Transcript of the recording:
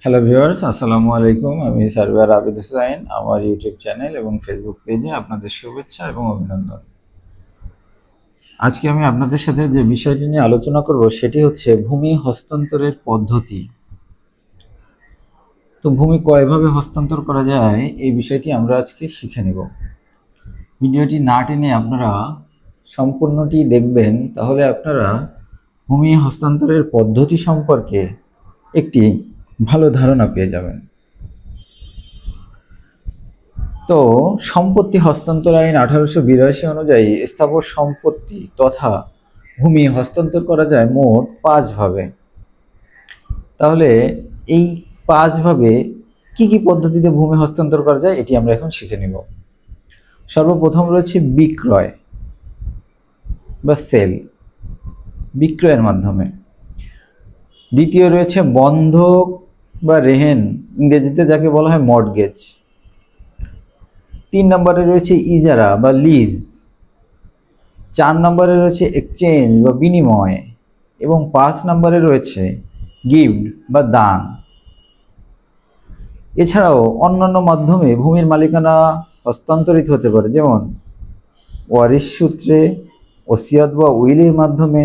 Hello viewers, আসসালামু আলাইকুম। আমি সার্ভেয়ার আবিদ হুসাইন। আমার ইউটিউব চ্যানেল এবং ফেসবুক পেজে আপনাদের শুভেচ্ছা এবং অভিনন্দন। আজকে আমি আপনাদের সাথে যে বিষয়টি নিয়ে আলোচনা করব সেটি হচ্ছে ভূমি হস্তান্তরের পদ্ধতি। তো ভূমি কয়ভাবে হস্তান্তর করা যায় এই বিষয়টি আমরা আজকে শিখে নেব। ভিডিওটি না টেনে আপনারা সম্পূর্ণটি দেখবেন, তাহলে আপনারা ভূমি হস্তান্তরের পদ্ধতি সম্পর্কে একটি ভালো ধারণা পেয়ে যাবেন। তো সম্পত্তি হস্তান্তর আইন 1882 অনুযায়ী স্থাবর সম্পত্তি তথা ভূমি হস্তান্তর করা যায় মোট 5 ভাবে। তাহলে এই 5 ভাবে কি কি পদ্ধতিতে ভূমি হস্তান্তর করা যায় এটি আমরা এখন শিখে নিব। সর্বপ্রথম রয়েছে বিক্রয় বা সেল, বিক্রয়ের মাধ্যমে। দ্বিতীয় রয়েছে বন্ধক বা রেহেন, ইংরেজিতে যাকে বলা হয় মর্টগেজ। 3 নম্বরে রয়েছে ইজারা বা লিজ। 4 নম্বরে রয়েছে এক্সচেঞ্জ বা বিনিময় এবং 5 নম্বরে রয়েছে গিফট বা দান। এছাড়াও অন্যান্য মাধ্যমে ভূমির মালিকানা হস্তান্তরিত হতে পারে, যেমন ওয়ারিশ সূত্রে, ওসিয়ত বা উইলের মাধ্যমে,